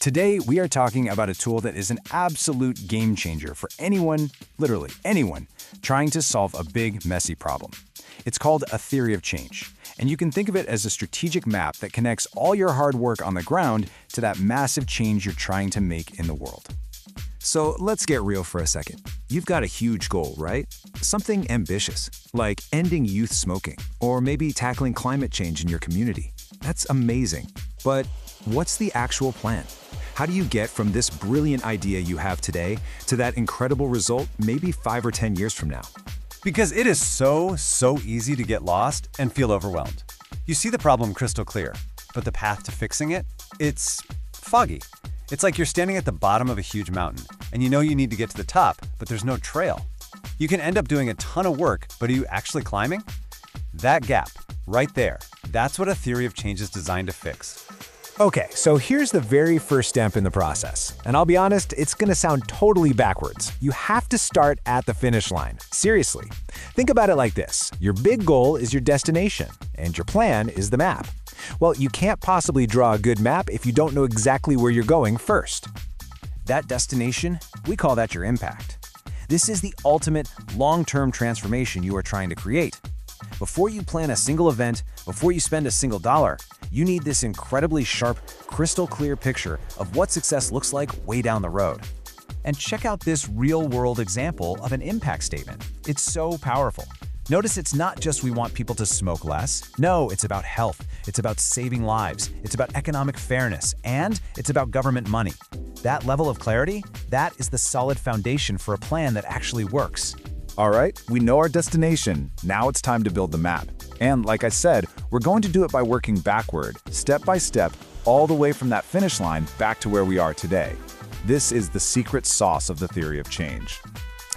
Today, we are talking about a tool that is an absolute game changer for anyone, literally anyone, trying to solve a big, messy problem. It's called a theory of change, and you can think of it as a strategic map that connects all your hard work on the ground to that massive change you're trying to make in the world. So let's get real for a second. You've got a huge goal, right? Something ambitious, like ending youth smoking, or maybe tackling climate change in your community. That's amazing. But what's the actual plan? How do you get from this brilliant idea you have today to that incredible result maybe 5 or 10 years from now? Because it is so easy to get lost and feel overwhelmed. You see the problem crystal clear, but the path to fixing it, it's foggy. It's like you're standing at the bottom of a huge mountain, and you know you need to get to the top, but there's no trail. You can end up doing a ton of work, but are you actually climbing? That gap, right there, that's what a theory of change is designed to fix. Okay, so here's the very first step in the process. And I'll be honest, it's gonna sound totally backwards. You have to start at the finish line. Seriously. Think about it like this. Your big goal is your destination, and your plan is the map. Well, you can't possibly draw a good map if you don't know exactly where you're going first. That destination, we call that your impact. This is the ultimate long-term transformation you are trying to create. Before you plan a single event, before you spend a single dollar, you need this incredibly sharp, crystal clear picture of what success looks like way down the road. And check out this real-world example of an impact statement. It's so powerful. Notice it's not just we want people to smoke less. No, it's about health. It's about saving lives. It's about economic fairness. And it's about government money. That level of clarity, that is the solid foundation for a plan that actually works. All right, we know our destination. Now it's time to build the map. And like I said, we're going to do it by working backward, step by step, all the way from that finish line back to where we are today. This is the secret sauce of the theory of change.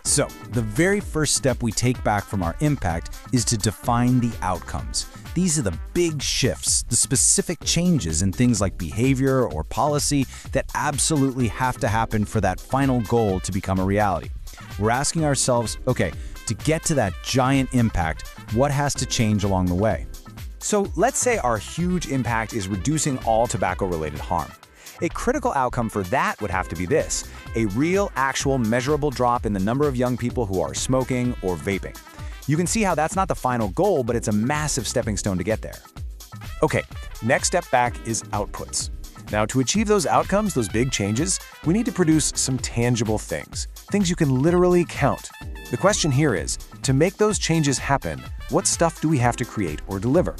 So, the very first step we take back from our impact is to define the outcomes. These are the big shifts, the specific changes in things like behavior or policy that absolutely have to happen for that final goal to become a reality. We're asking ourselves, okay, to get to that giant impact, what has to change along the way? So let's say our huge impact is reducing all tobacco-related harm. A critical outcome for that would have to be this: a real, actual, measurable drop in the number of young people who are smoking or vaping. You can see how that's not the final goal, but it's a massive stepping stone to get there. Okay, next step back is outputs. Now, to achieve those outcomes, those big changes, we need to produce some tangible things you can literally count. The question here is, to make those changes happen, what stuff do we have to create or deliver?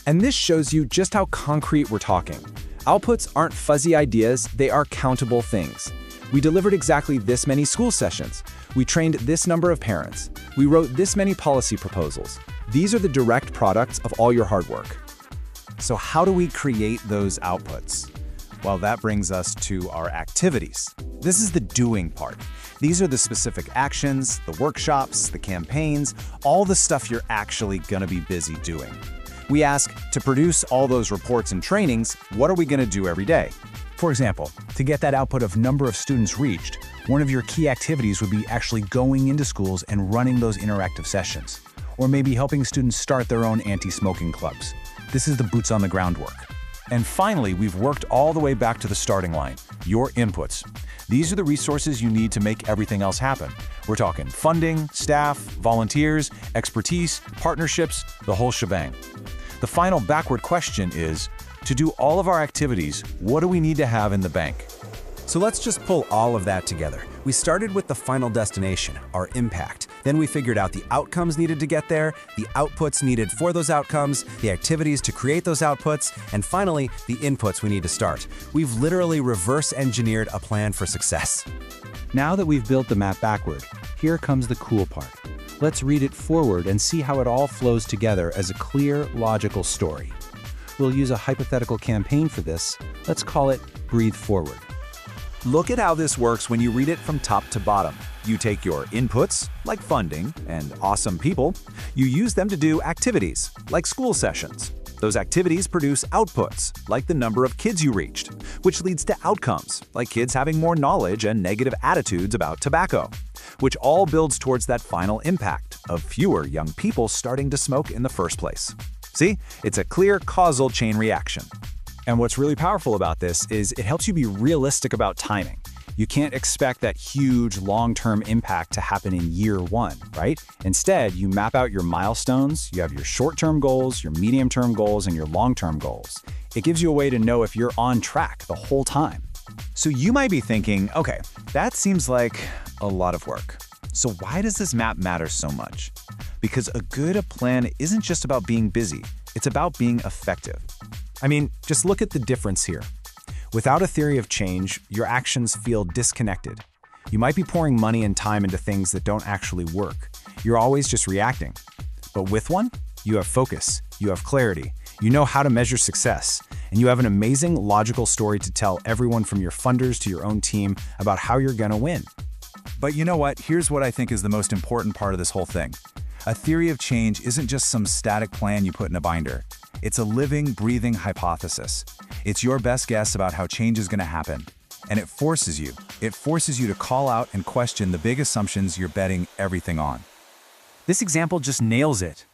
And this shows you just how concrete we're talking. Outputs aren't fuzzy ideas, they are countable things. We delivered exactly this many school sessions. We trained this number of parents. We wrote this many policy proposals. These are the direct products of all your hard work. So how do we create those outputs? Well, that brings us to our activities. This is the doing part. These are the specific actions, the workshops, the campaigns, all the stuff you're actually gonna be busy doing. We ask, to produce all those reports and trainings, what are we gonna do every day? For example, to get that output of number of students reached, one of your key activities would be actually going into schools and running those interactive sessions, or maybe helping students start their own anti-smoking clubs. This is the boots on the ground work. And finally, we've worked all the way back to the starting line, your inputs. These are the resources you need to make everything else happen. We're talking funding, staff, volunteers, expertise, partnerships, the whole shebang. The final backward question is, to do all of our activities, what do we need to have in the bank? So let's just pull all of that together. We started with the final destination, our impact. Then we figured out the outcomes needed to get there, the outputs needed for those outcomes, the activities to create those outputs, and finally, the inputs we need to start. We've literally reverse engineered a plan for success. Now that we've built the map backward, here comes the cool part. Let's read it forward and see how it all flows together as a clear, logical story. We'll use a hypothetical campaign for this. Let's call it Breathe Forward. Look at how this works when you read it from top to bottom. You take your inputs, like funding and awesome people, you use them to do activities, like school sessions. Those activities produce outputs, like the number of kids you reached, which leads to outcomes, like kids having more knowledge and negative attitudes about tobacco, which all builds towards that final impact of fewer young people starting to smoke in the first place. See, it's a clear causal chain reaction. And what's really powerful about this is it helps you be realistic about timing. You can't expect that huge long-term impact to happen in year one, right? Instead, you map out your milestones, you have your short-term goals, your medium-term goals, and your long-term goals. It gives you a way to know if you're on track the whole time. So you might be thinking, okay, that seems like a lot of work. So why does this map matter so much? Because a good plan isn't just about being busy, it's about being effective. I mean, just look at the difference here. Without a theory of change, your actions feel disconnected. You might be pouring money and time into things that don't actually work. You're always just reacting. But with one, you have focus, you have clarity, you know how to measure success, and you have an amazing logical story to tell everyone from your funders to your own team about how you're gonna win. But you know what? Here's what I think is the most important part of this whole thing. A theory of change isn't just some static plan you put in a binder. It's a living, breathing hypothesis. It's your best guess about how change is going to happen. And it forces you to call out and question the big assumptions you're betting everything on. This example just nails it.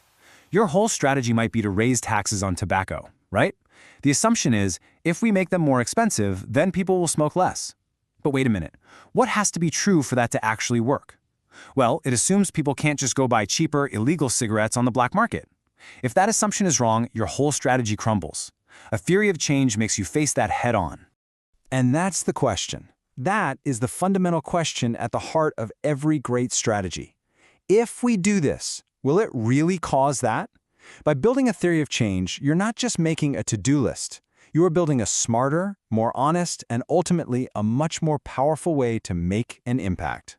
Your whole strategy might be to raise taxes on tobacco, right? The assumption is, if we make them more expensive, then people will smoke less. But wait a minute, what has to be true for that to actually work? Well, it assumes people can't just go buy cheaper, illegal cigarettes on the black market. If that assumption is wrong, your whole strategy crumbles. A theory of change makes you face that head-on. And that's the question. That is the fundamental question at the heart of every great strategy. If we do this, will it really cause that? By building a theory of change, you're not just making a to-do list. You are building a smarter, more honest, and ultimately a much more powerful way to make an impact.